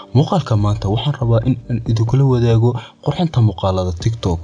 muuqaalka maanta waxaan rabaa in aan idinkula wadaago qurxinta muuqaalada TikTok.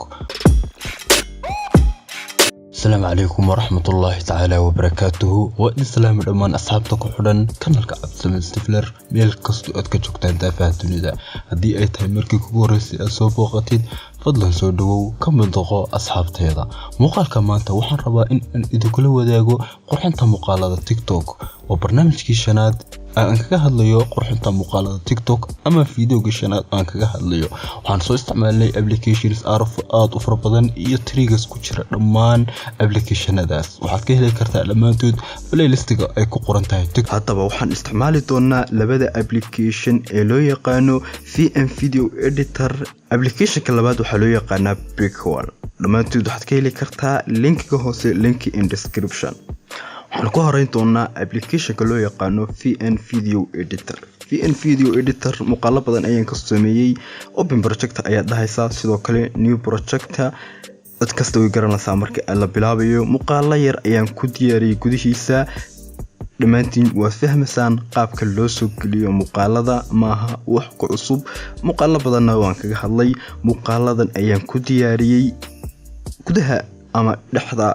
السلام عليكم ورحمة الله تعالى وبركاته والسلام دمان أصحابتك كحدن كانالك عبد السميع ستيفلر ميل كستو أدك جوجتان دافع الدنيا هدي أي تاي مركي كوريسي أسو بوقتين فضلا سو دو كم دقو أصحابتي هذا مقال كمانتا وحن ربا إن إدكل وداغو قرحنتا مقالة تيك توك وبرنامج كيشانات aan kaga hadlayo qurxinta muuqaalada TikTok ama fiidiyowga shanaad aan kaga hadlayo waxaan soo isticmaalnay applications aad u fara badan iyo triggers ku jira dhammaan applicationadaas waxaad ka heli kartaa dhamaantood playlistiga ay ku qoran tahay TikTok. Haddaba waxaan isticmaali doonaa labada application ee loo yaqaano VN Video Editor. applicationka labaad waxaa loo yaqaanaa Breakwall. dhamaantood waxaad ka heli kartaa linkiga hoose link in description. waxaan ku horeyn doonaa applicationka loo yaqaano VN Video Editor. VN Video Editor muuqaalo badan ayaan ka sameeyay. Open project ayaa dhahaysaa, sidoo kale new project dad kasta way garanaysaa marka la bilaabayo. muuqaalo yar ayaan ku diyaariyay gudihiisa. dhamaantiin waa fahmaysaan qaabka loo soo geliyo muuqaalada, maaha wax ku cusub. muuqaalo badanna waan kaga hadlay. muuqaaladan ayaan ku diyaariyay gudaha ama dhexda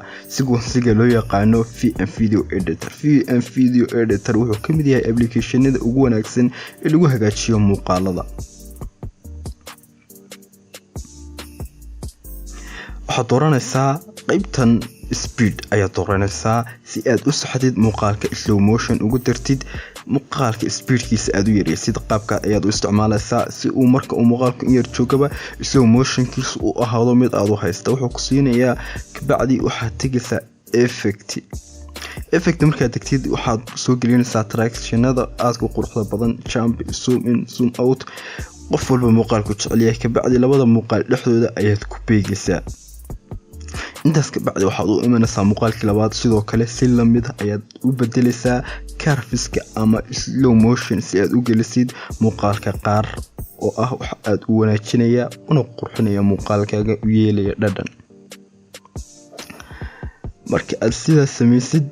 siga loo yaqaano VN Video Editor. VN Video Editor wuxuu ka mid yahay applicationada ugu wanaagsan ee lagu hagaajiyo muuqaalada. waxaad dooranaysaa qaybtan speed ayaad dooranaysaa si aad u saxdid muuqaalka slow motion ugu dartid muuqaalka speedkiisa aad u yareysid. qaabka ayaad u isticmaalaysaa si uu marka uu muuqaalku yar joogaba slow motionkiisa uu ahaado mid aad u haysta. wuxuu ku siinayaa kabacdi waxaad tegaysaa effect markaad tagtid waxaad soo gelinaysaa tractionada aad ku quruxda badan, jump, zoom in, zoom out. qof walba muuqaalku jecel yahay. kabacdi labada muuqaal dhexdooda ayaad ku beegaysaa. intaas kabacdi waxaad u imanaysaa muuqaalkii labaad. sidoo kale si lamid ayaad u bedelaysaa curveska ama slow motion si aad u gelisid muuqaalka qaar oo ah wax aad u wanaajinaya una qurxinaya muuqaalkaaga u yeelaya dhadhan. marka aad sidaas samaysid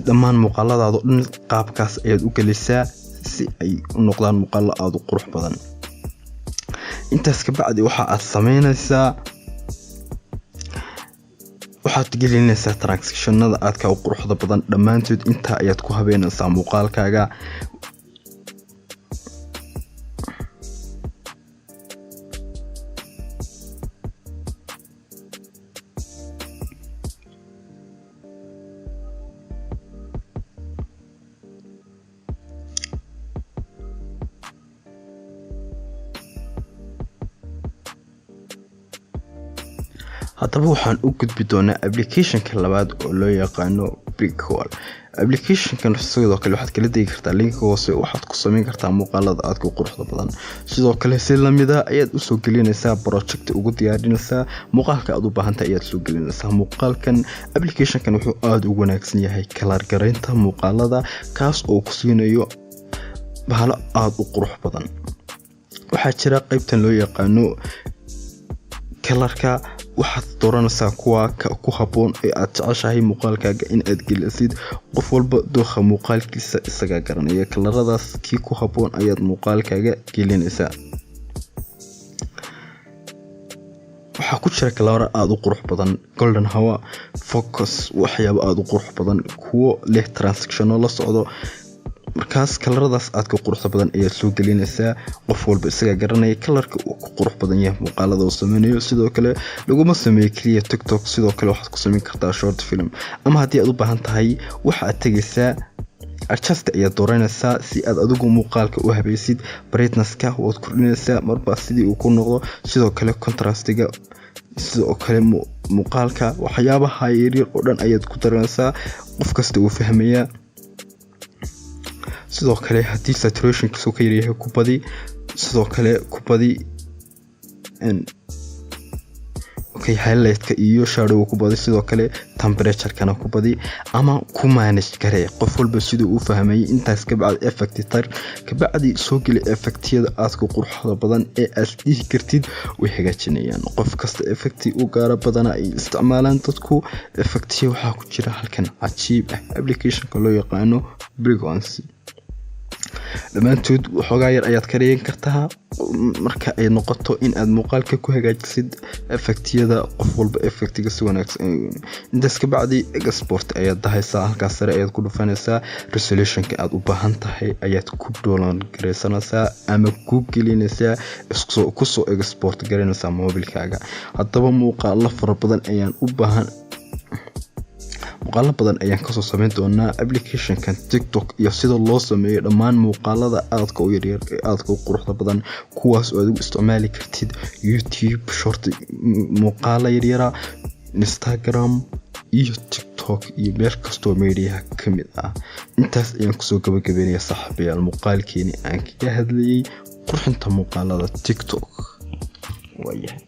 dhammaan muuqaaladaada dhan qaabkaas ayaad u gelisaa si ay u noqdaan muuqaalo aad u qurux badan. intaas kabacdi waxa aad sameynaysaa waxaad gelinaysaa transactionada aad ka quruxda badan dhamaantood inta ayaad ku habeynaysaa muuqaalkaaga. haddaba waxaan u gudbi doonaa applicationka labaad oo loo yaqaano Breakwall. applicationkan sidoo kale waxaad kala degi kartaa linkiga hoose. waxaad ku samayn kartaa muuqaalada aad ku quruxda badan. sidoo kale si lamid ah ayaad u soo gelinaysaa project ugu diyaarinaysaa muuqaalka aad u baahantahay ayaad soo gelinaysaa. muuqaalkan applicationkan wuxuu aad ugu wanaagsan yahay kala gareynta muuqaalada, kaas oo ku siinayo bahalo aad u qurux badan. waxaa jira qaybtan loo yaqaano kalarka. waxaad dooranaysaa kuwa ku haboon ee aad jeceshahay muuqaalkaaga in aad gelisid. qof walba dooqa muuqaalkiisa isaga garanaya. kalaradaas kii ku haboon ayaad muuqaalkaaga gelinaysaa. waxaa ku jira kalaro aad u qurux badan, golden hour, focus, waxyaabo aad u qurux badan, kuwo leh transactiono la socdo. markaas kalaradaas aad ka quruxda badan ayaad soo gelinaysaa. qof walba isaga garanaya kalarka uu ku qurux badan yahay muuqaalada uu sameynayo. sidoo kale laguma sameeyo kaliya TikTok, sidoo kale waxaad ku sameyn kartaa short film. ama haddii aad u baahan tahay waxaad tegaysaa adjust ayaad dooranaysaa si aad adigu muuqaalka u habaysid. brightnesska waad kordhinaysaa marba sidii uu ku noqdo. sidoo kale contrastiga, sidoo kale muuqaalka waxyaabaha yaryar oo dhan ayaad ku daranaysaa. qof kasta uu fahmayaa. sidoo kale haddii saturationkiisu ka yaryahay ku badi. sidoo kale ku badi okay highlight-ka iyo shadow ku badi sidoo kale temperature-kana ku badi ama ku manage garee qof walba sidoo uu fahmay intaas ka bacdi effect tar ka bacdi soo gali effect-yada aad ku quruxda badan ee aad dhigi kartid way hagaajinayaan qof kasta effect uu gaar badan ay isticmaalaan dadku effect-yo waxa ku jira halkan cajiib application-ka loo yaqaano Frequency dhamaantood waxoogaa yar ayaad ka dhigan kartaa marka ay noqoto in aad muuqaalka ku hagaajisid effect-yada qof walba effect-ga si wanaagsan intaas ka bacdi export ayaad dahaysaa halkaas sare ayaad ku dhufanaysaa resolution-ka aad u baahan tahay ayaad ku download gareysanaysaa ama ku gelinaysaa ku soo export gareynaysaa mobilkaaga haddaba muuqaalo fara badan ayaan u baahan muuqaalo badan ayaan ka soo sameyn doonaa application-kan TikTok iyo sida loo sameeyo dhammaan muuqaalada aadka u yaryar ee aadka u quruxda badan kuwaas oo aad u isticmaali kartid YouTube short muuqaalo yaryar Instagram iyo TikTok iyo meel kastoo media kamid ah intaas ayaan kusoo gabagabeynaya saaxiibayaal muuqaalkeeni aan ka hadlayay qurxinta muuqaalada TikTok waayahay